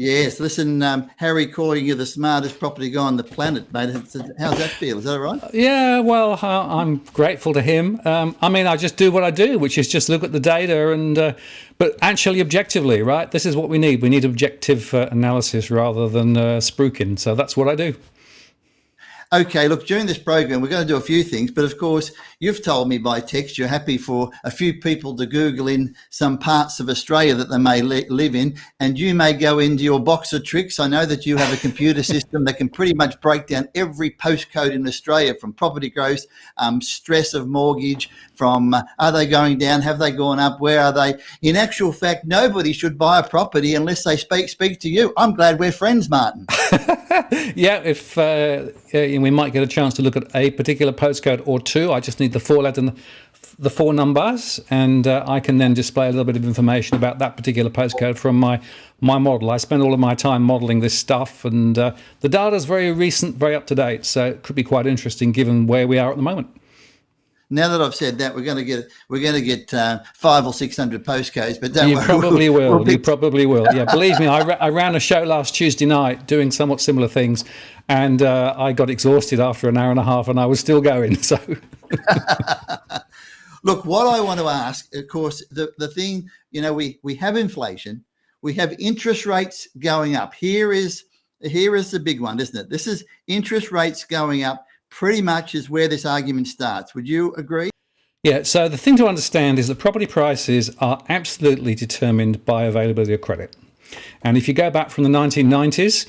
Yes, listen, Harry calling you the smartest property guy on the planet, mate. How's that feel? Is that all right? Yeah, well, I'm grateful to him. I mean, I just do what I do, which is just look at the data but actually objectively, right? This is what we need. We need objective analysis rather than spruiking. So that's what I do. Okay, look, during this program, we're going to do a few things, but of course, you've told me by text you're happy for a few people to Google in some parts of Australia that they may live in, and you may go into your box of tricks. I know that you have a computer system that can pretty much break down every postcode in Australia, from property growth, stress of mortgage, from are they going down, have they gone up, where are they? In actual fact, nobody should buy a property unless they speak to you. I'm glad we're friends, Martin. Yeah, if we might get a chance to look at a particular postcode or two. I just need the the four numbers, and I can then display a little bit of information about that particular postcode from my model. I spend all of my time modeling this stuff, and the data is very recent, very up to date, so it could be quite interesting given where we are at the moment. Now that I've said that, we're going to get 500 or 600 postcodes, but don't worry. You probably will. Yeah, believe me, I ran a show last Tuesday night doing somewhat similar things, and I got exhausted after an hour and a half, and I was still going. So, look, what I want to ask, of course, the thing, we have inflation, we have interest rates going up. Here is the big one, isn't it? This is interest rates going up. Pretty much is where this argument starts. Would you agree? Yeah, so the thing to understand is that property prices are absolutely determined by availability of credit. And if you go back from the 1990s,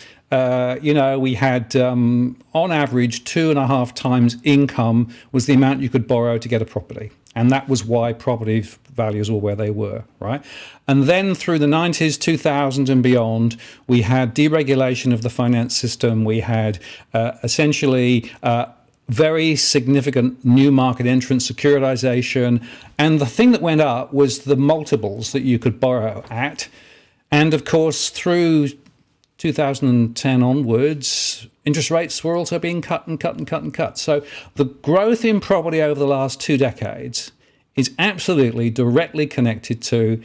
we had on average 2.5 times income was the amount you could borrow to get a property. And that was why property values were where they were, right? And then through the 90s, 2000 and beyond, we had deregulation of the finance system. We had essentially very significant new market entrance, securitization. And the thing that went up was the multiples that you could borrow at. And of course, through 2010 onwards, interest rates were also being cut and cut and cut and cut. So the growth in property over the last 2 decades is absolutely directly connected to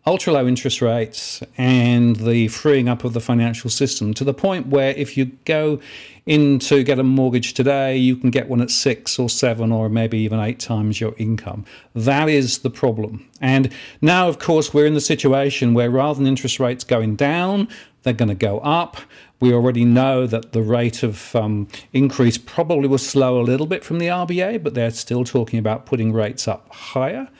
ultra low interest rates and the freeing up of the financial system, to the point where if you go in to get a mortgage today, you can get one at 6 or 7 or maybe even 8 times your income. That is the problem. And now, of course, we're in the situation where rather than interest rates going down, they're going to go up. We already know that the rate of increase probably will slow a little bit from the RBA, but they're still talking about putting rates up higher.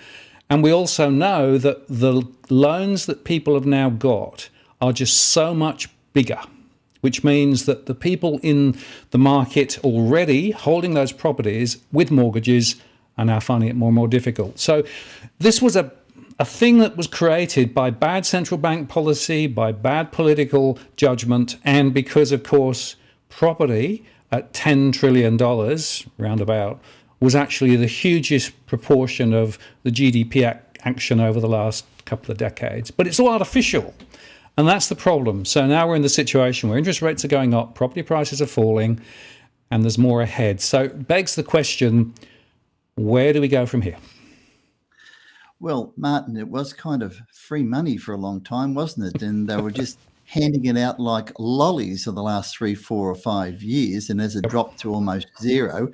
And we also know that the loans that people have now got are just so much bigger, which means that the people in the market already holding those properties with mortgages are now finding it more and more difficult. So this was a thing that was created by bad central bank policy, by bad political judgment, and because, of course, property at $10 trillion, roundabout, was actually the hugest proportion of the GDP action over the last couple of decades. But it's all artificial, and that's the problem. So now we're in the situation where interest rates are going up, property prices are falling, and there's more ahead. So it begs the question, where do we go from here? Well, Martin, it was kind of free money for a long time, wasn't it? And they were just handing it out like lollies for the last 3, 4 or 5 years, and as it dropped to almost zero.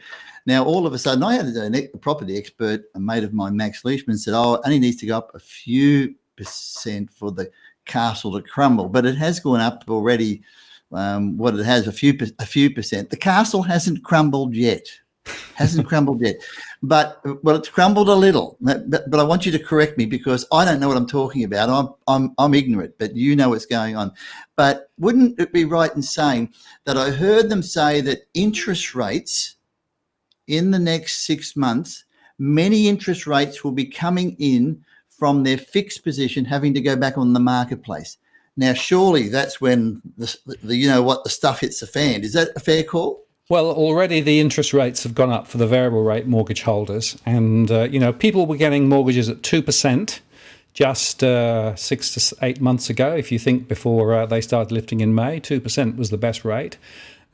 Now, all of a sudden, I had a property expert, a mate of mine, Max Leishman, said, it only needs to go up a few percent for the castle to crumble. But it has gone up already, it has, a few percent. The castle hasn't crumbled yet. But it's crumbled a little. But I want you to correct me, because I don't know what I'm talking about. I'm ignorant, but you know what's going on. But wouldn't it be right in saying that I heard them say that interest rates in the next 6 months, many interest rates will be coming in from their fixed position, having to go back on the marketplace. Now, surely that's when the stuff hits the fan. Is that a fair call? Well, already the interest rates have gone up for the variable rate mortgage holders. And, people were getting mortgages at 2% just 6 to 8 months ago. If you think before they started lifting in May, 2% was the best rate.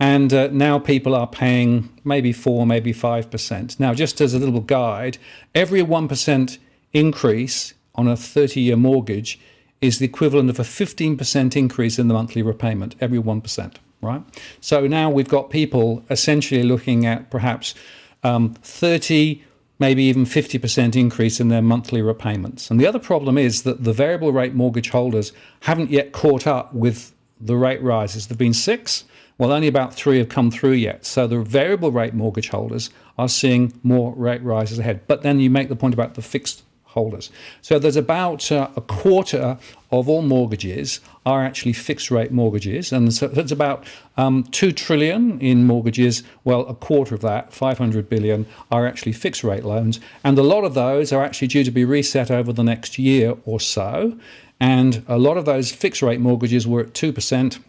And now people are paying maybe 4, maybe 5%. Now, just as a little guide, every 1% increase on a 30-year mortgage is the equivalent of a 15% increase in the monthly repayment, every 1%, right? So now we've got people essentially looking at perhaps 30, maybe even 50% increase in their monthly repayments. And the other problem is that the variable rate mortgage holders haven't yet caught up with the rate rises. There've been 6. Well, only about 3 have come through yet. So the variable rate mortgage holders are seeing more rate rises ahead. But then you make the point about the fixed holders. So there's about a quarter of all mortgages are actually fixed rate mortgages. And so that's about 2 trillion in mortgages. Well, a quarter of that, 500 billion, are actually fixed rate loans. And a lot of those are actually due to be reset over the next year or so. And a lot of those fixed rate mortgages were at 2%.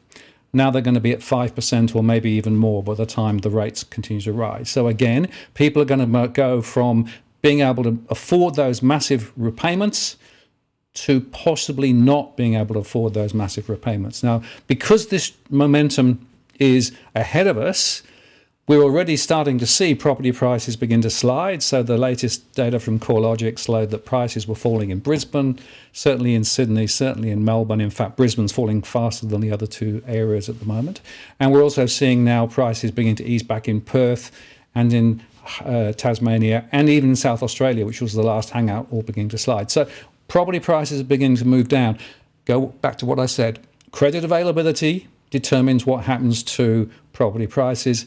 Now they're going to be at 5% or maybe even more by the time the rates continue to rise. So again, people are going to go from being able to afford those massive repayments to possibly not being able to afford those massive repayments. Now, because this momentum is ahead of us, we're already starting to see property prices begin to slide. So the latest data from CoreLogic showed that prices were falling in Brisbane, certainly in Sydney, certainly in Melbourne. In fact, Brisbane's falling faster than the other 2 areas at the moment. And we're also seeing now prices beginning to ease back in Perth and in Tasmania and even in South Australia, which was the last hangout, all beginning to slide. So property prices are beginning to move down. Go back to what I said. Credit availability determines what happens to property prices.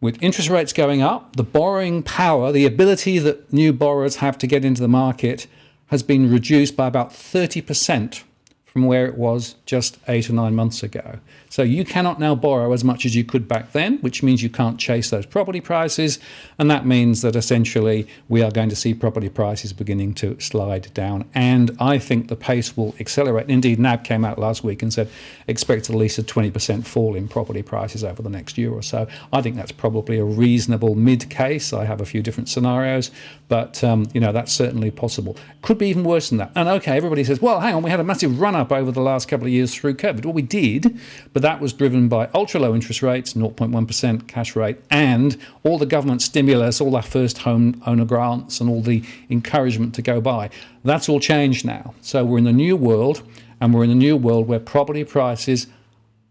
With interest rates going up, the borrowing power, the ability that new borrowers have to get into the market has been reduced by about 30% from where it was just 8 or 9 months ago. So you cannot now borrow as much as you could back then, which means you can't chase those property prices. And that means that essentially we are going to see property prices beginning to slide down. And I think the pace will accelerate. Indeed, NAB came out last week and said, expect at least a 20% fall in property prices over the next year or so. I think that's probably a reasonable mid case. I have a few different scenarios, but that's certainly possible. Could be even worse than that. And okay, everybody says, well, hang on, we had a massive run up over the last couple of years through COVID. Well, we did, but that was driven by ultra low interest rates, 0.1% cash rate, and all the government stimulus, all our first home owner grants and all the encouragement to go buy. That's all changed now. So we're in the new world, and we're in a new world where property prices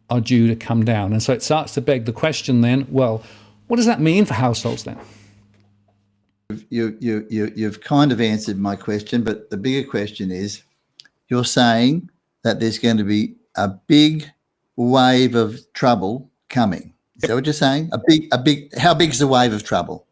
are due to come down. And so it starts to beg the question then, well, what does that mean for households then? You've kind of answered my question, but the bigger question is, you're saying that there's going to be a big wave of trouble coming. Is that what you're saying? How big is the wave of trouble?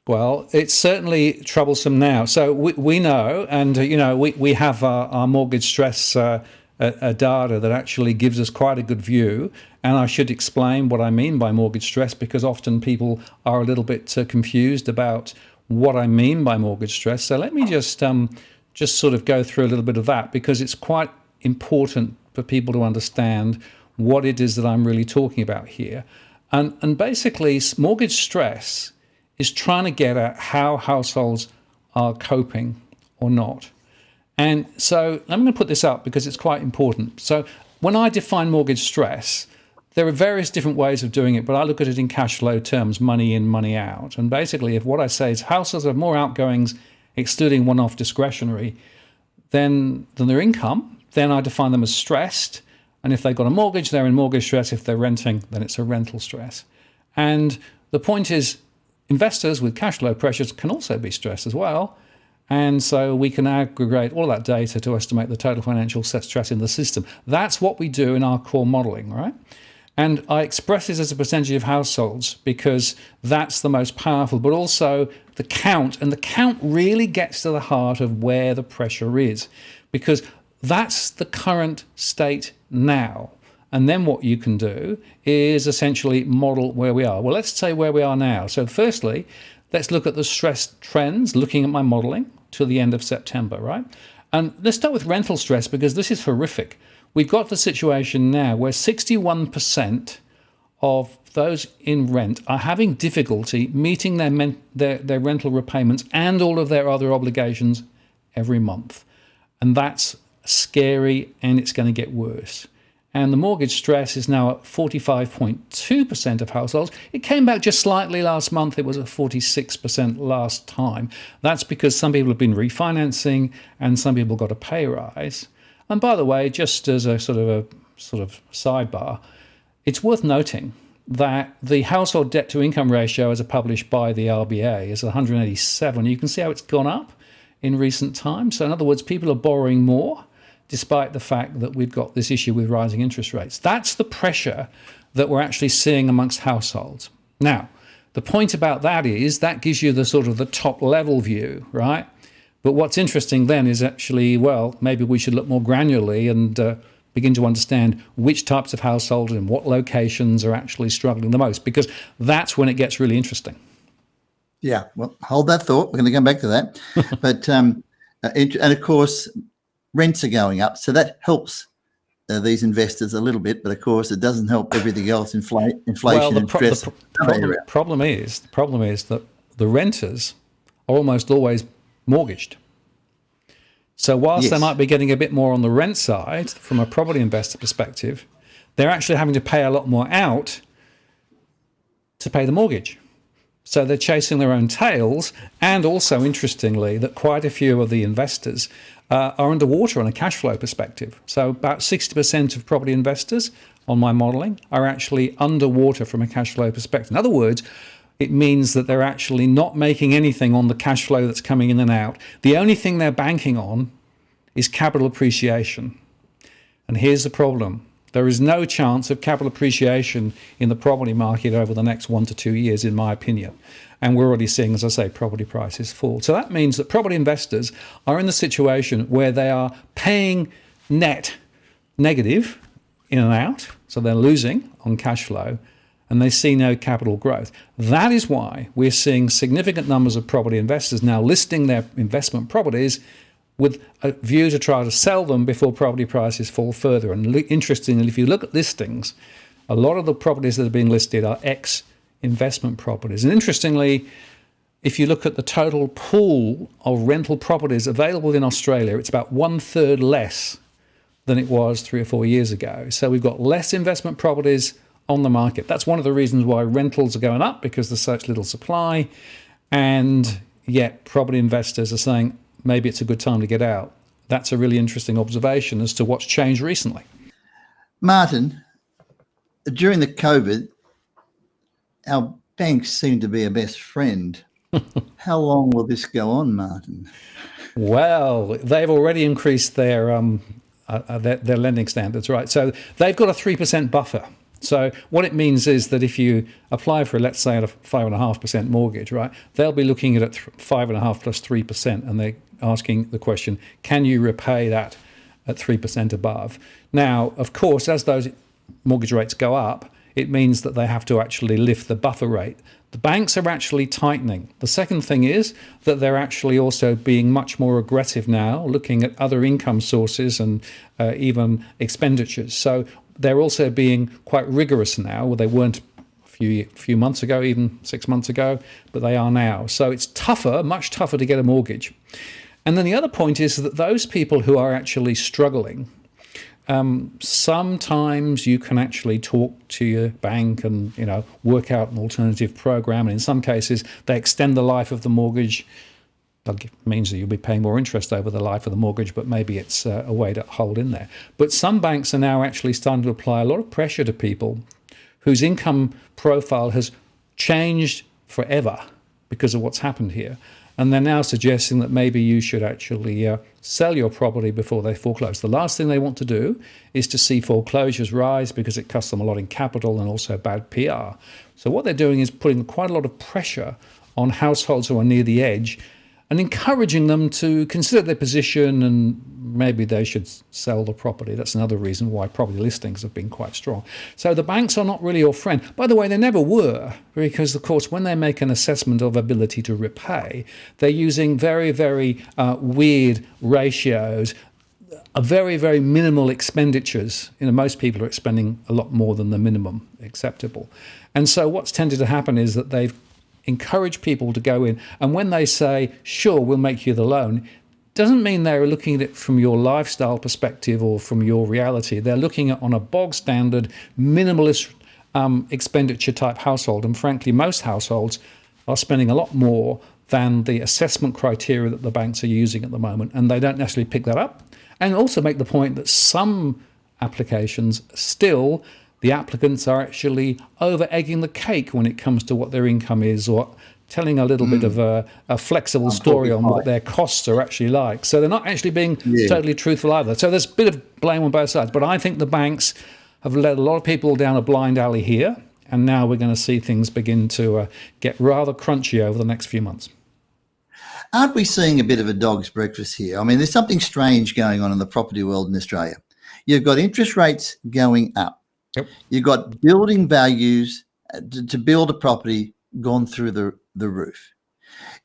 Well, it's certainly troublesome now. So we know, and we have our mortgage stress data that actually gives us quite a good view. And I should explain what I mean by mortgage stress, because often people are a little bit confused about what I mean by mortgage stress. So let me just sort of go through a little bit of that, because it's quite important for people to understand what it is that I'm really talking about here. And basically, mortgage stress is trying to get at how households are coping or not. And so I'm going to put this up because it's quite important. So when I define mortgage stress, there are various different ways of doing it, but I look at it in cash flow terms, money in, money out. And basically, if what I say is households have more outgoings, excluding one-off discretionary, than their income, then I define them as stressed. And if they've got a mortgage, they're in mortgage stress. If they're renting, then it's a rental stress. And the point is, investors with cash flow pressures can also be stressed as well. And so we can aggregate all that data to estimate the total financial stress in the system. That's what we do in our core modeling, right? And I express this as a percentage of households because that's the most powerful, but also the count. And the count really gets to the heart of where the pressure is, because that's the current state now. And then what you can do is essentially model where we are. Well, let's say where we are now. So firstly, let's look at the stress trends, looking at my modeling to the end of September, right? And let's start with rental stress, because this is horrific. We've got the situation now where 61% of those in rent are having difficulty meeting their rental repayments and all of their other obligations every month. And that's scary, and it's going to get worse. And the mortgage stress is now at 45.2% of households. It came back just slightly last month. It was at 46% last time. That's because some people have been refinancing and some people got a pay rise. And by the way, just as a sort of sidebar, it's worth noting that the household debt to income ratio as published by the RBA is 187. You can see how it's gone up in recent times. So in other words, people are borrowing more despite the fact that we've got this issue with rising interest rates. That's the pressure that we're actually seeing amongst households. Now, the point about that is that gives you the sort of the top level view, right? But what's interesting then is actually, well, maybe we should look more granularly and begin to understand which types of households and what locations are actually struggling the most, because that's when it gets really interesting. Yeah, well, hold that thought. We're going to come back to that. But and of course, rents are going up, so that helps these investors a little bit. But of course, it doesn't help everything else. Inflation and stress. The problem is that the renters are almost always mortgaged. So whilst they might be getting a bit more on the rent side from a property investor perspective, they're actually having to pay a lot more out to pay the mortgage. So they're chasing their own tails. And also, interestingly, that quite a few of the investors are underwater on a cash flow perspective. So about 60% of property investors on my modeling are actually underwater from a cash flow perspective. In other words, it means that they're actually not making anything on the cash flow that's coming in and out. The only thing they're banking on is capital appreciation. And here's the problem. There is no chance of capital appreciation in the property market over the next 1 to 2 years, in my opinion. And we're already seeing, as I say, property prices fall. So that means that property investors are in the situation where they are paying net negative in and out. So they're losing on cash flow, and they see no capital growth. That is why we're seeing significant numbers of property investors now listing their investment properties with a view to try to sell them before property prices fall further. And interestingly, if you look at listings, a lot of the properties that are being listed are ex-investment properties. And interestingly, if you look at the total pool of rental properties available in Australia, it's about 1/3 less than it was 3 or 4 years ago. So we've got less investment properties on the market. That's one of the reasons why rentals are going up, because there's such little supply, and yet property investors are saying maybe it's a good time to get out. That's a really interesting observation as to what's changed recently. Martin, during the COVID, our banks seem to be our best friend. How long will this go on, Martin? Well, they've already increased their lending standards, right? So they've got a 3% buffer. So what it means is that if you apply for, let's say, a 5.5% mortgage, right, they'll be looking at 5.5 plus 3%, and they're asking the question, can you repay that at 3% above? Now, of course, as those mortgage rates go up, it means that they have to actually lift the buffer rate. The banks are actually tightening. The second thing is that they're actually also being much more aggressive now, looking at other income sources and even expenditures. So they're also being quite rigorous now. Well, they weren't a few months ago, even 6 months ago, but they are now. So it's tougher, much tougher to get a mortgage. And then the other point is that those people who are actually struggling, sometimes you can actually talk to your bank and work out an alternative program. And in some cases, they extend the life of the mortgage. That means that you'll be paying more interest over the life of the mortgage, but maybe it's a way to hold in there. But some banks are now actually starting to apply a lot of pressure to people whose income profile has changed forever because of what's happened here. And they're now suggesting that maybe you should actually sell your property before they foreclose. The last thing they want to do is to see foreclosures rise, because it costs them a lot in capital and also bad PR. So what they're doing is putting quite a lot of pressure on households who are near the edge and encouraging them to consider their position, and maybe they should sell the property. That's another reason why property listings have been quite strong. So the banks are not really your friend. By the way, they never were, because, of course, when they make an assessment of ability to repay, they're using very, very weird ratios, very, very minimal expenditures. Most people are expending a lot more than the minimum acceptable. And so what's tended to happen is that they've encourage people to go in, and when they say, sure, we'll make you the loan, doesn't mean they're looking at it from your lifestyle perspective or from your reality. They're looking at on a bog standard, minimalist expenditure type household. And frankly, most households are spending a lot more than the assessment criteria that the banks are using at the moment, and they don't necessarily pick that up. And also make the point that some applications still, the applicants are actually over-egging the cake when it comes to what their income is, or telling a little bit of a flexible story on what their costs are actually like. So they're not actually being totally truthful either. So there's a bit of blame on both sides. But I think the banks have led a lot of people down a blind alley here, and now we're going to see things begin to get rather crunchy over the next few months. Aren't we seeing a bit of a dog's breakfast here? I mean, there's something strange going on in the property world in Australia. You've got interest rates going up. Yep. You've got building values to build a property gone through the roof.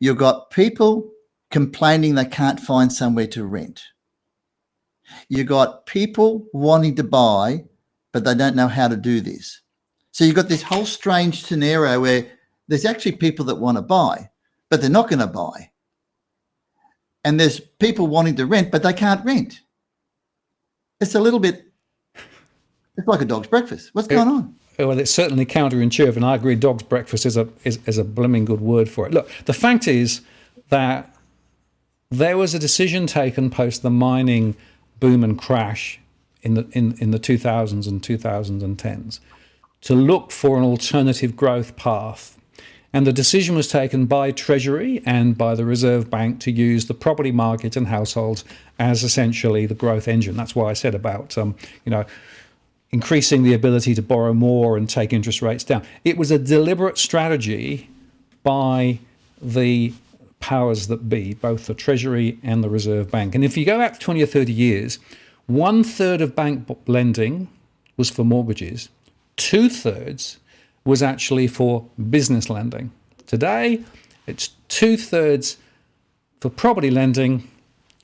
You've got people complaining they can't find somewhere to rent. You've got people wanting to buy, but they don't know how to do this. So you've got this whole strange scenario where there's actually people that want to buy, but they're not going to buy. And there's people wanting to rent, but they can't rent. It's a little bit, it's like a dog's breakfast. What's going on? Well, it's certainly counterintuitive, and I agree dog's breakfast is a blooming good word for it. Look, the fact is that there was a decision taken post the mining boom and crash in the 2000s and 2010s to look for an alternative growth path. And the decision was taken by Treasury and by the Reserve Bank to use the property market and households as essentially the growth engine. That's why I said about, increasing the ability to borrow more and take interest rates down. It was a deliberate strategy by the powers that be, both the Treasury and the Reserve Bank. And if you go back 20 or 30 years, 1/3 of bank lending was for mortgages. 2/3 was actually for business lending. Today, it's 2/3 for property lending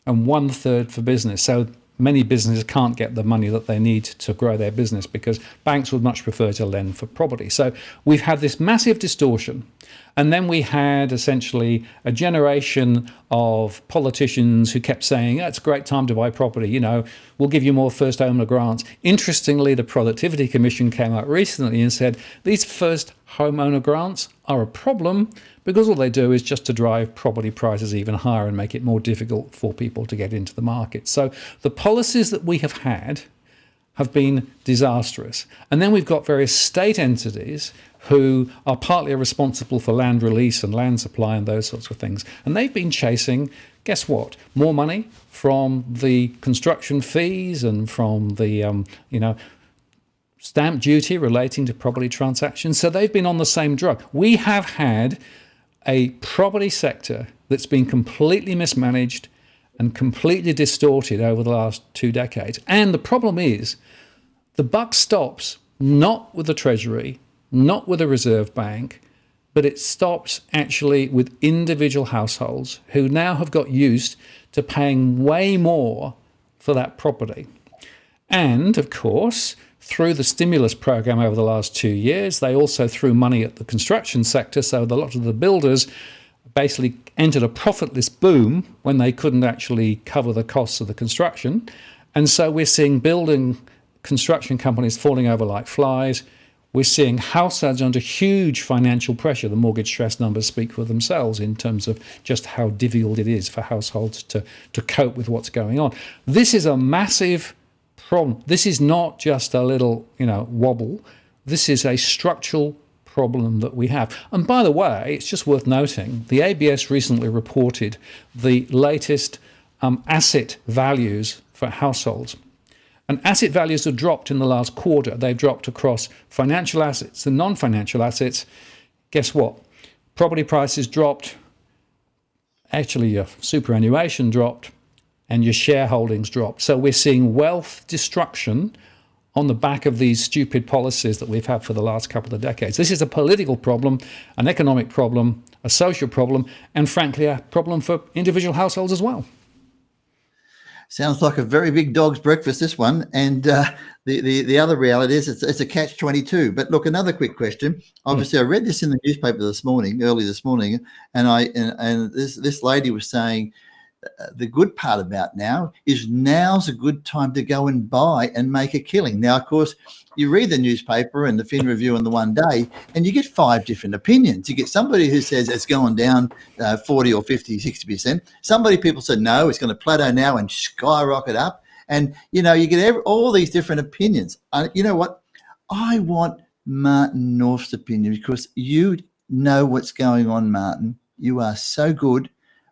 and 1/3 for business. So many businesses can't get the money that they need to grow their business because banks would much prefer to lend for property. So we've had this massive distortion. And then we had essentially a generation of politicians who kept saying, it's a great time to buy property, we'll give you more first owner grants. Interestingly, the Productivity Commission came out recently and said these first homeowner grants are a problem because all they do is just to drive property prices even higher and make it more difficult for people to get into the market. So the policies that we have had have been disastrous. And then we've got various state entities who are partly responsible for land release and land supply and those sorts of things. And they've been chasing, guess what, more money from the construction fees and from the, stamp duty relating to property transactions. So they've been on the same drug. We have had a property sector that's been completely mismanaged and completely distorted over the last 2 decades. And the problem is the buck stops not with the Treasury, not with the Reserve Bank, but it stops actually with individual households who now have got used to paying way more for that property. And, of course, through the stimulus program over the last 2 years, they also threw money at the construction sector, so a lot of the builders basically entered a profitless boom when they couldn't actually cover the costs of the construction. And so we're seeing building construction companies falling over like flies. We're seeing households under huge financial pressure. The mortgage stress numbers speak for themselves in terms of just how difficult it is for households to cope with what's going on. This is a massive problem. This is not just a little, wobble. This is a structural problem that we have. And by the way, it's just worth noting, the ABS recently reported the latest asset values for households. And asset values have dropped in the last quarter. They've dropped across financial assets and non-financial assets. Guess what? Property prices dropped. Actually, your superannuation dropped and your shareholdings dropped. So we're seeing wealth destruction on the back of these stupid policies that we've had for the last couple of decades. This is a political problem, an economic problem, a social problem, and frankly, a problem for individual households as well. Sounds like a very big dog's breakfast, this one. And the other reality is it's a catch-22. But look, another quick question. Obviously, I read this in the newspaper early this morning, and this lady was saying the good part about now is now's a good time to go and buy and make a killing. Now, of course, you read the newspaper and the Fin Review in the one day, and you get 5 different opinions. You get somebody who says it's going down 40 or 50, 60%. People said, no, it's going to plateau now and skyrocket up. And, you know, you get all these different opinions. You know what? I want Martin North's opinion because you know what's going on, Martin. You are so good.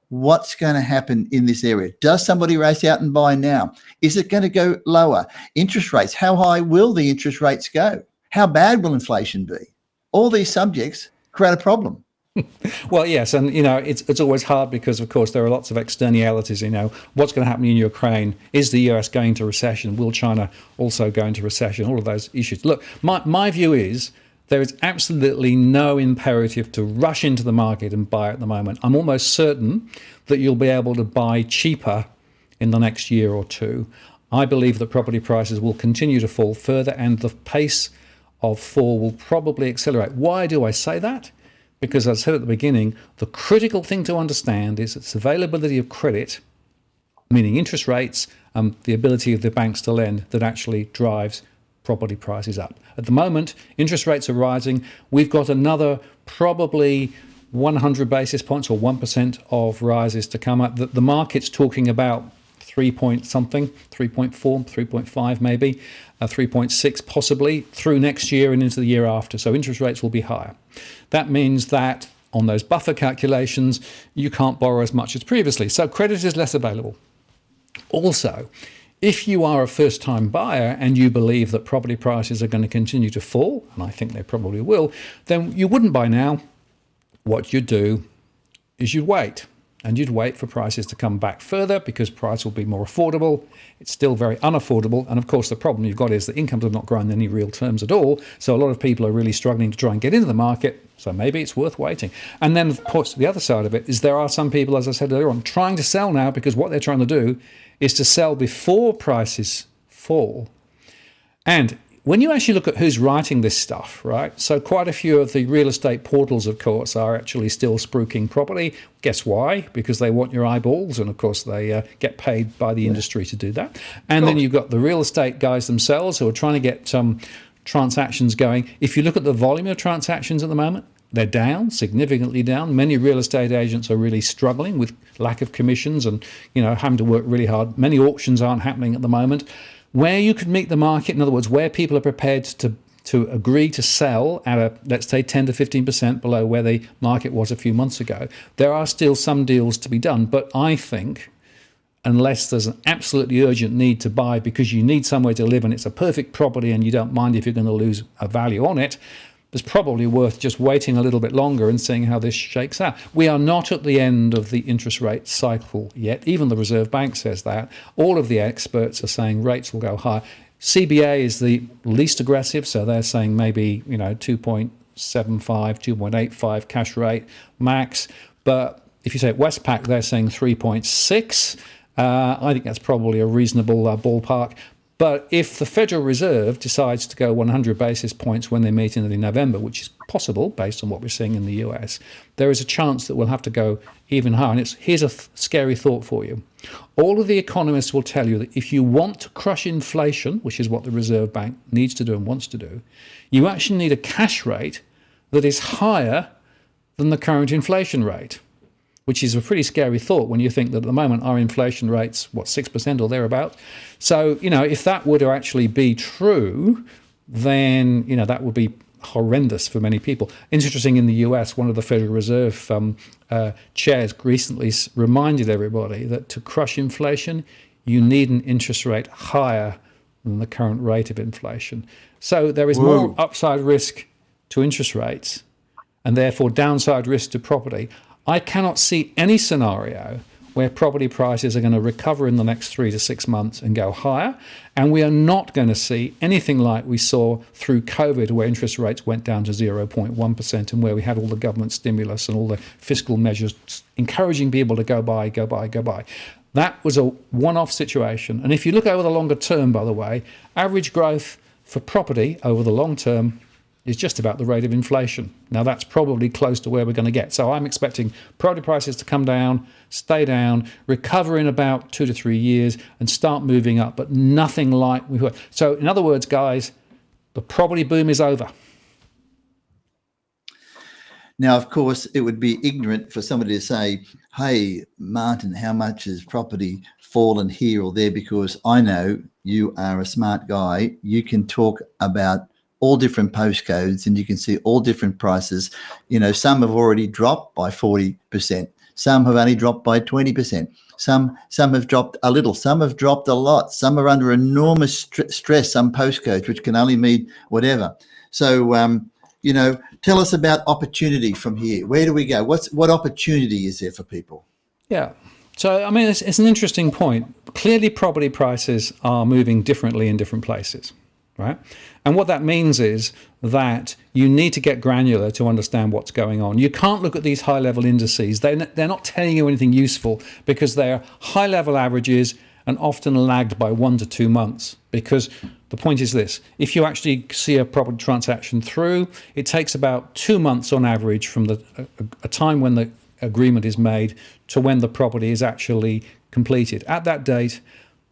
What's going to happen in this area? Does somebody race out and buy now? Is it going to go lower? Interest rates, how high will the interest rates go? How bad will inflation be? All these subjects create a problem. Well, yes, and you know it's always hard because, of course, there are lots of externalities. You know, what's going to happen in Ukraine? Is the US going into recession? Will China also go into recession? All of those issues. Look, my view is there is absolutely no imperative to rush into the market and buy at the moment. I'm almost certain that you'll be able to buy cheaper in the next year or two. I believe that property prices will continue to fall further, and the pace of fall will probably accelerate. Why do I say that? Because, as I said at the beginning, the critical thing to understand is its availability of credit, meaning interest rates, the ability of the banks to lend, that actually drives property prices up. At the moment, interest rates are rising. We've got another probably 100 basis points or 1% of rises to come up. The market's talking about 3 point something, 3.4, 3.5 maybe, 3.6 possibly through next year and into the year after. So interest rates will be higher. That means that on those buffer calculations, you can't borrow as much as previously. So credit is less available. Also, if you are a first-time buyer and you believe that property prices are going to continue to fall, and I think they probably will, then you wouldn't buy now. What you'd do is you'd wait. And you'd wait for prices to come back further because price will be more affordable. It's still very unaffordable. And of course, the problem you've got is that incomes have not grown in any real terms at all. So a lot of people are really struggling to try and get into the market. So maybe it's worth waiting. And then, of course, the other side of it is there are some people, as I said earlier on, trying to sell now because what they're trying to do is to sell before prices fall. And when you actually look at who's writing this stuff, right? So quite a few of the real estate portals, of course, are actually still spruiking property. Guess why? Because they want your eyeballs, and of course they get paid by the industry to do that. And then you've got the real estate guys themselves who are trying to get transactions going. If you look at the volume of transactions at the moment, they're down, significantly down. Many real estate agents are really struggling with lack of commissions and, you know, having to work really hard. Many auctions aren't happening at the moment. Where you could meet the market, in other words, where people are prepared to agree to sell at a, let's say, 10 to 15% below where the market was a few months ago, there are still some deals to be done. But I think unless there's an absolutely urgent need to buy because you need somewhere to live and it's a perfect property and you don't mind if you're going to lose a value on it, it's probably worth just waiting a little bit longer and seeing how this shakes out. We are not at the end of the interest rate cycle yet. Even the Reserve Bank says that. All of the experts are saying rates will go higher. CBA is the least aggressive, so they're saying maybe 2.75, 2.85 cash rate max. But if you say Westpac, they're saying 3.6. I think that's probably a reasonable ballpark. But if the Federal Reserve decides to go 100 basis points when they meet in November, which is possible based on what we're seeing in the US, there is a chance that we'll have to go even higher. And here's a scary thought for you. All of the economists will tell you that if you want to crush inflation, which is what the Reserve Bank needs to do and wants to do, you actually need a cash rate that is higher than the current inflation rate, which is a pretty scary thought when you think that at the moment our inflation rate's, 6% or thereabout. So, if that were to actually be true, then, that would be horrendous for many people. It's interesting, in the US, one of the Federal Reserve chairs recently reminded everybody that to crush inflation, you need an interest rate higher than the current rate of inflation. So there is more upside risk to interest rates and therefore downside risk to property. I cannot see any scenario where property prices are going to recover in the next 3 to 6 months and go higher. And we are not going to see anything like we saw through COVID, where interest rates went down to 0.1% and where we had all the government stimulus and all the fiscal measures encouraging people to go buy. That was a one-off situation. And if you look over the longer term, by the way, average growth for property over the long term is just about the rate of inflation. Now, that's probably close to where we're going to get. So I'm expecting property prices to come down, stay down, recover in about 2 to 3 years, and start moving up, but nothing like we heard. So in other words, guys, the property boom is over. Now, of course, it would be ignorant for somebody to say, hey, Martin, how much has property fallen here or there? Because I know you are a smart guy. You can talk about all different postcodes and you can see all different prices. You know, some have already dropped by 40%. Some have only dropped by 20%. Some have dropped a little. Some have dropped a lot. Some are under enormous stress, some postcodes, which can only mean whatever. So, you know, tell us about opportunity from here. Where do we go? What opportunity is there for people? Yeah. So, I mean, it's an interesting point. Clearly, property prices are moving differently in different places, right? And what that means is that you need to get granular to understand what's going on. You can't look at these high-level indices. They're not telling you anything useful because they're high-level averages and often lagged by 1 to 2 months. Because the point is this: if you actually see a property transaction through, it takes about 2 months on average from a time when the agreement is made to when the property is actually completed. At that date,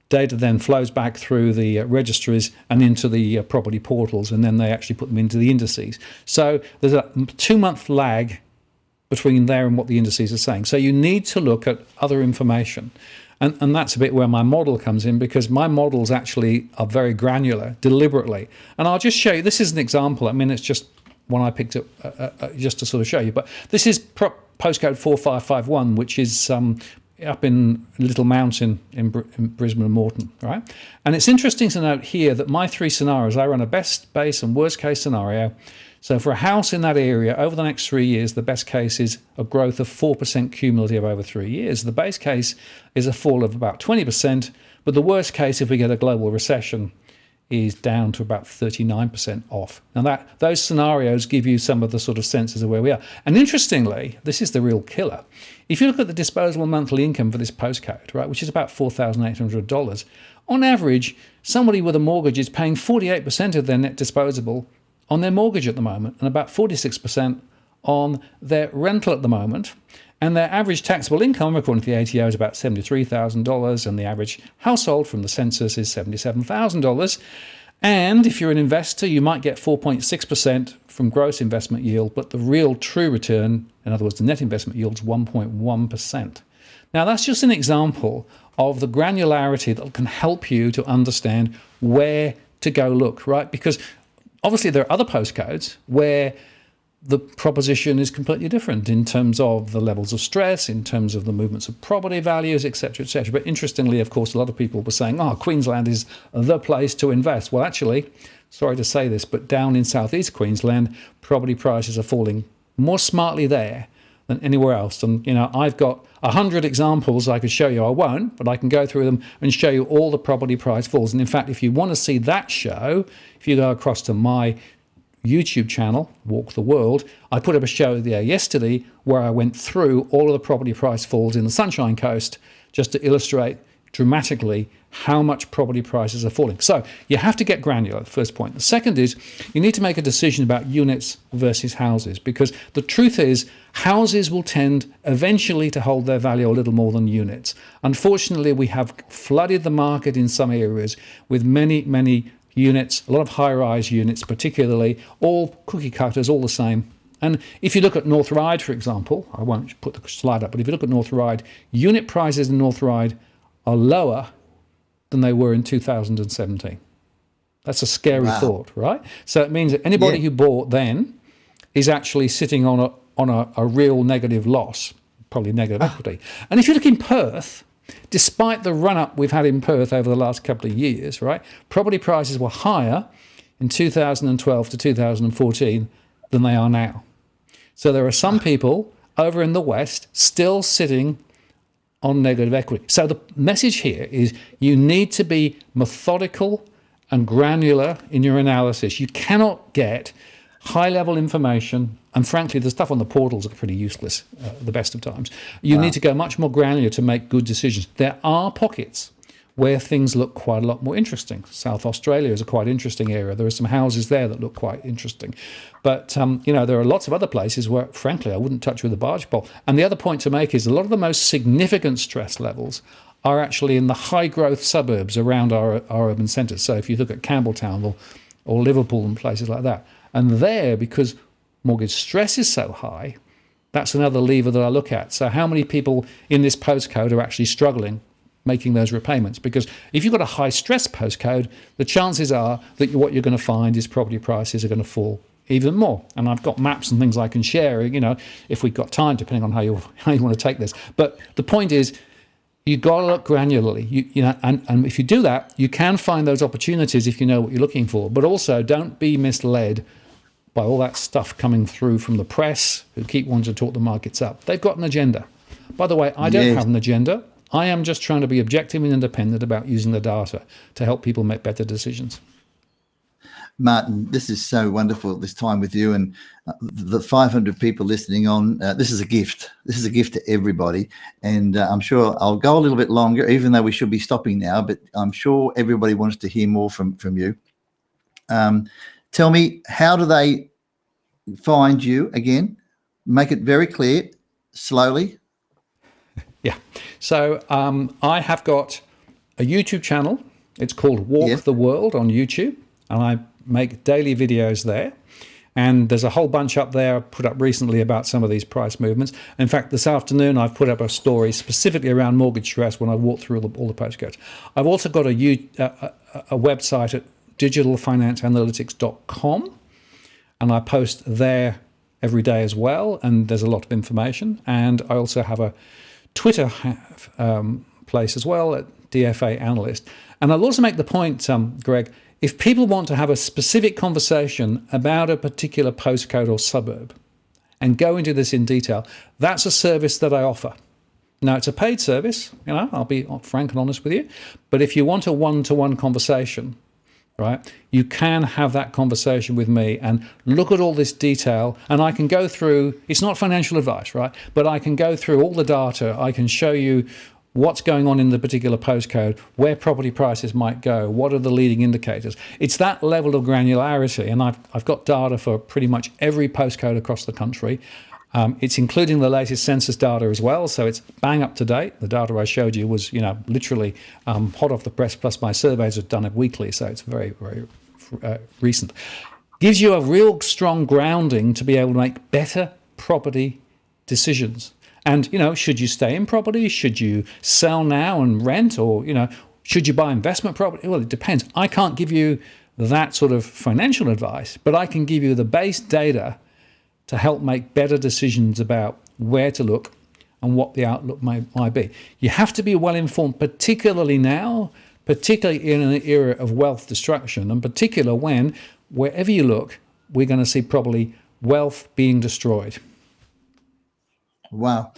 data then flows back through the registries and into the property portals, and then they actually put them into the indices. So there's a 2-month lag between there and what the indices are saying. So you need to look at other information. And that's a bit where my model comes in, because my models actually are very granular, deliberately. And I'll just show you, this is an example. I mean, it's just one I picked up just to sort of show you. But this is postcode 4551, which is up in Little Mountain in Brisbane and Moreton, right? And it's interesting to note here that my 3 scenarios, I run a best, base and worst case scenario. So for a house in that area, over the next 3 years, the best case is a growth of 4% cumulative over 3 years. The base case is a fall of about 20%, but the worst case, if we get a global recession, is down to about 39% off. Now those scenarios give you some of the sort of senses of where we are. And interestingly, this is the real killer. If you look at the disposable monthly income for this postcode, right, which is about $4,800, on average, somebody with a mortgage is paying 48% of their net disposable on their mortgage at the moment, and about 46% on their rental at the moment. And their average taxable income, according to the ATO, is about $73,000, and the average household from the census is $77,000. And if you're an investor, you might get 4.6% from gross investment yield, but the real true return, in other words, the net investment yield, is 1.1%. Now, that's just an example of the granularity that can help you to understand where to go look, right? Because obviously there are other postcodes where the proposition is completely different in terms of the levels of stress, in terms of the movements of property values, etc., etc. But interestingly, of course, a lot of people were saying, oh, Queensland is the place to invest. Well, actually, sorry to say this, but down in southeast Queensland, property prices are falling more smartly there than anywhere else. And, you know, I've got 100 examples I could show you. I won't, but I can go through them and show you all the property price falls. And in fact, if you want to see that show, if you go across to my YouTube channel, Walk the World, I put up a show there yesterday where I went through all of the property price falls in the Sunshine Coast just to illustrate dramatically how much property prices are falling. So you have to get granular, the first point. The second is you need to make a decision about units versus houses, because the truth is houses will tend eventually to hold their value a little more than units. Unfortunately, we have flooded the market in some areas with many units, a lot of high-rise units particularly, all cookie cutters, all the same. And if you look at North Ryde, for example, I won't put the slide up, but if you look at North Ryde, unit prices in North Ryde are lower than they were in 2017. That's a scary thought, right? So it means that anybody who bought then is actually sitting on a real negative loss, probably negative equity. And if you look in Perth, despite the run-up we've had in Perth over the last couple of years, right, property prices were higher in 2012 to 2014 than they are now. So there are some people over in the West still sitting on negative equity. So the message here is you need to be methodical and granular in your analysis. You cannot get high-level information, and frankly, the stuff on the portals are pretty useless the best of times. You need to go much more granular to make good decisions. There are pockets where things look quite a lot more interesting. South Australia is a quite interesting area. There are some houses there that look quite interesting. But, you know, there are lots of other places where, frankly, I wouldn't touch with a barge pole. And the other point to make is a lot of the most significant stress levels are actually in the high-growth suburbs around our urban centres. So if you look at Campbelltown or Liverpool and places like that, and there, because mortgage stress is so high, that's another lever that I look at. So how many people in this postcode are actually struggling making those repayments? Because if you've got a high stress postcode, the chances are that what you're going to find is property prices are going to fall even more. And I've got maps and things I can share, if we've got time, depending on how you want to take this. But the point is, you got to look granularly, and if you do that, you can find those opportunities if you know what you're looking for. But also, don't be misled by all that stuff coming through from the press who keep wanting to talk the markets up. They've got an agenda. By the way, I don't have an agenda. I am just trying to be objective and independent about using the data to help people make better decisions. Martin, this is so wonderful this time with you, and the 500 people listening on. This is a gift. This is a gift to everybody, and I'm sure I'll go a little bit longer, even though we should be stopping now. But I'm sure everybody wants to hear more from you. Tell me, how do they find you again? Make it very clear, slowly. Yeah. So I have got a YouTube channel. It's called Walk the World on YouTube, and I make daily videos there. And there's a whole bunch up there I put up recently about some of these price movements. In fact, this afternoon I've put up a story specifically around mortgage stress when I walked through all the postcodes. I've also got a website at digitalfinanceanalytics.com, and I post there every day as well, and there's a lot of information. And I also have a Twitter place as well at DFA Analyst. And I'll also make the point, Greg, if people want to have a specific conversation about a particular postcode or suburb and go into this in detail, that's a service that I offer. Now, it's a paid service, I'll be frank and honest with you. But if you want a one-to-one conversation, right, you can have that conversation with me and look at all this detail. And I can go through, it's not financial advice, right? But I can go through all the data. I can show you what's going on in the particular postcode, where property prices might go, what are the leading indicators. It's that level of granularity, and I've got data for pretty much every postcode across the country. It's including the latest census data as well, so it's bang up to date. The data I showed you was, literally hot off the press, plus my surveys have done it weekly, so it's very, very recent. Gives you a real strong grounding to be able to make better property decisions. And, should you stay in property? Should you sell now and rent? Or, should you buy investment property? Well, it depends. I can't give you that sort of financial advice, but I can give you the base data to help make better decisions about where to look and what the outlook might be. You have to be well informed, particularly now, particularly in an era of wealth destruction, and particular when, wherever you look, we're going to see probably wealth being destroyed. Wow.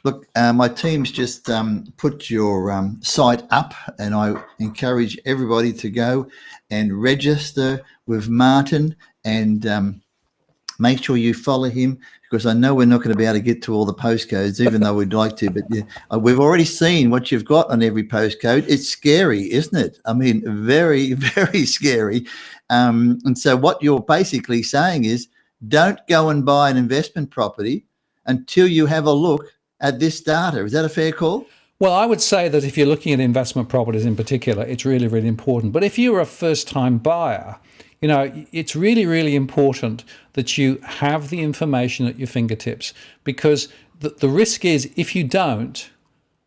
Look, my team's just put your site up, and I encourage everybody to go and register with Martin and make sure you follow him, because I know we're not going to be able to get to all the postcodes, even though we'd like to. But we've already seen what you've got on every postcode. It's scary, isn't it? I mean, very, very scary. And so what you're basically saying is, don't go and buy an investment property until you have a look at this data. Is that a fair call? Well, I would say that if you're looking at investment properties in particular, it's really, really important. But if you're a first-time buyer, it's really, really important that you have the information at your fingertips, because the risk is if you don't,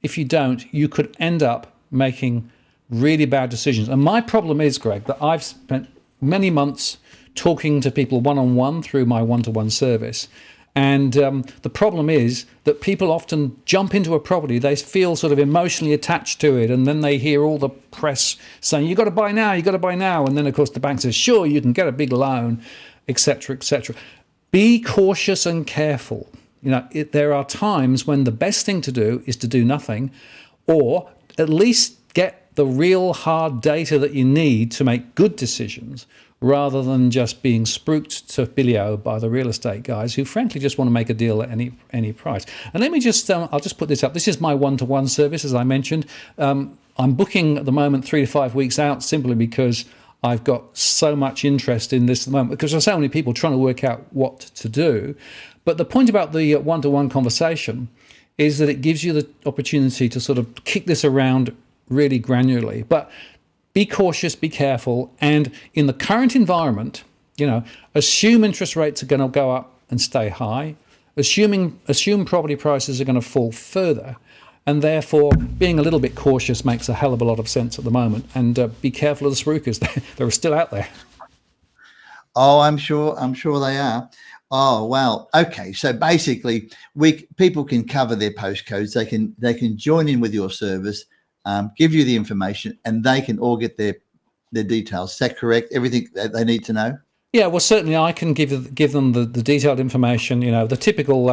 you could end up making really bad decisions. And my problem is, Greg, that I've spent many months talking to people one-on-one through my one-to-one service. And the problem is that people often jump into a property, they feel sort of emotionally attached to it, and then they hear all the press saying, you've got to buy now, you've got to buy now. And then, of course, the bank says, sure, you can get a big loan, etc., etc. Be cautious and careful. There are times when the best thing to do is to do nothing, or at least get the real hard data that you need to make good decisions, rather than just being spruiked to bilio by the real estate guys who frankly just want to make a deal at any price. And let me just, I'll just put this up. This is my one-to-one service, as I mentioned. I'm booking at the moment 3 to 5 weeks out, simply because I've got so much interest in this at the moment, because there's so many people trying to work out what to do. But the point about the one-to-one conversation is that it gives you the opportunity to sort of kick this around really granularly. But be cautious, be careful, and in the current environment, assume interest rates are going to go up and stay high, assume property prices are going to fall further, and therefore being a little bit cautious makes a hell of a lot of sense at the moment. And be careful of the spruikers; they're still out there. Oh, I'm sure they are. Oh, wow. Okay, so basically, people can cover their postcodes. They can join in with your service, give you the information, and they can all get their details. Is that correct? Everything that they need to know? Yeah, well, certainly I can give them the detailed information. You know, the typical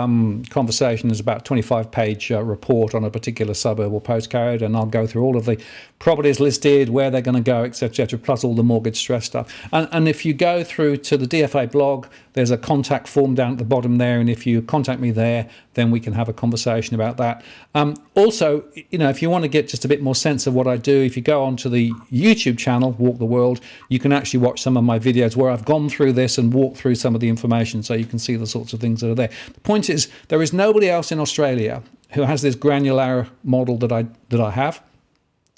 conversation is about a 25-page report on a particular suburb or postcode, and I'll go through all of the properties listed, where they're going to go, etc., plus all the mortgage stress stuff. And if you go through to the DFA blog, there's a contact form down at the bottom there, and if you contact me there, then we can have a conversation about that. Also, you know, if you want to get just a bit more sense of what I do, if you go onto the YouTube channel, Walk the World, you can actually watch some of my videos where I've gone through this and walked through some of the information, so you can see the sorts of things that are there. The point is, there is nobody else in Australia who has this granular model that I have.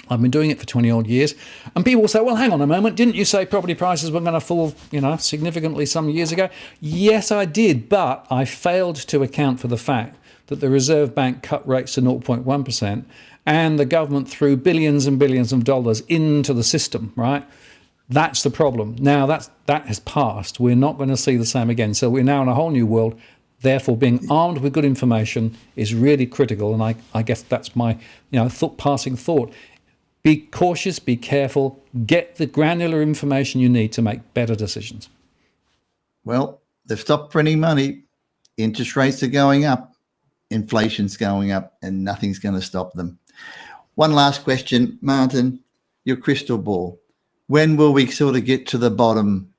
I've been doing it for 20 odd years, and people will say, well, hang on a moment, didn't you say property prices were going to fall, you know, significantly some years ago? Yes, I did, but I failed to account for the fact that the Reserve Bank cut rates to 0.1%, and the government threw billions and billions of dollars into the system, right? That's the problem. Now that has passed. We're not going to see the same again. So we're now in a whole new world. Therefore, being armed with good information is really critical. And I guess that's my, you know, passing thought. Be cautious, be careful, get the granular information you need to make better decisions. Well, they've stopped printing money. Interest rates are going up. Inflation's going up, and nothing's going to stop them. One last question, Martin, your crystal ball. When will we sort of get to the bottom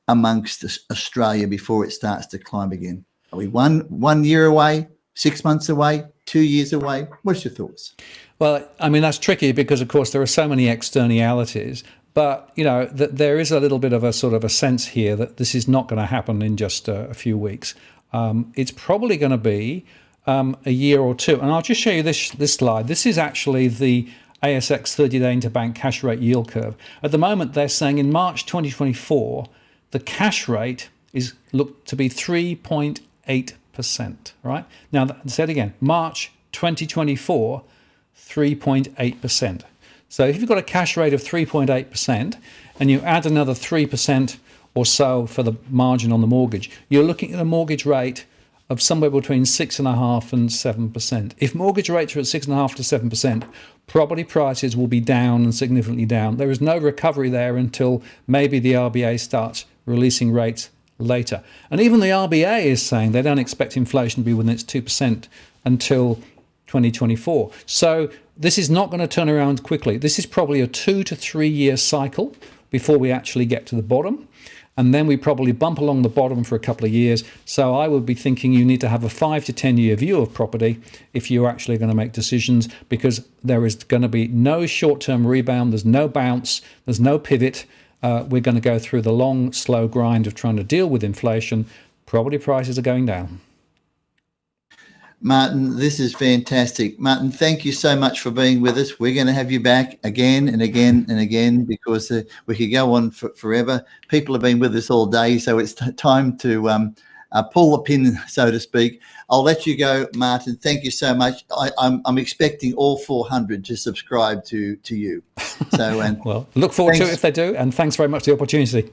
amongst Australia before it starts to climb again? Are we one year away, 6 months away, 2 years away? What's your thoughts? Well, I mean, that's tricky because, of course, there are so many externalities. But, you know, there is a little bit of a sort of a sense here that this is not going to happen in just a few weeks. It's probably going to be a year or two. And I'll just show you this slide. This is actually the ASX 30-day interbank cash rate yield curve. At the moment, they're saying in March 2024, the cash rate is looked to be 3.8%, right? Now, say it again, March 2024, 3.8%. So if you've got a cash rate of 3.8% and you add another 3% or so for the margin on the mortgage, you're looking at a mortgage rate of somewhere between 6.5% and 7%. If mortgage rates are at 6.5% to 7%, property prices will be down and significantly down. There is no recovery there until maybe the RBA starts releasing rates later. And even the RBA is saying they don't expect inflation to be within its 2% until 2024. So this is not going to turn around quickly. This is probably a 2 to 3 year cycle before we actually get to the bottom. And then we probably bump along the bottom for a couple of years. So I would be thinking you need to have a 5 to 10 year view of property if you're actually going to make decisions, because there is going to be no short-term rebound. There's no bounce. There's no pivot. We're going to go through the long, slow grind of trying to deal with inflation. Property prices are going down. Martin, this is fantastic. Martin, thank you so much for being with us. We're going to have you back again and again and again, because we could go on forever. People have been with us all day, so it's time to pull the pin, so to speak. I'll let you go, Martin. Thank you so much. I'm expecting all 400 to subscribe to you. So, and well, look forward to it if they do, and thanks very much for the opportunity.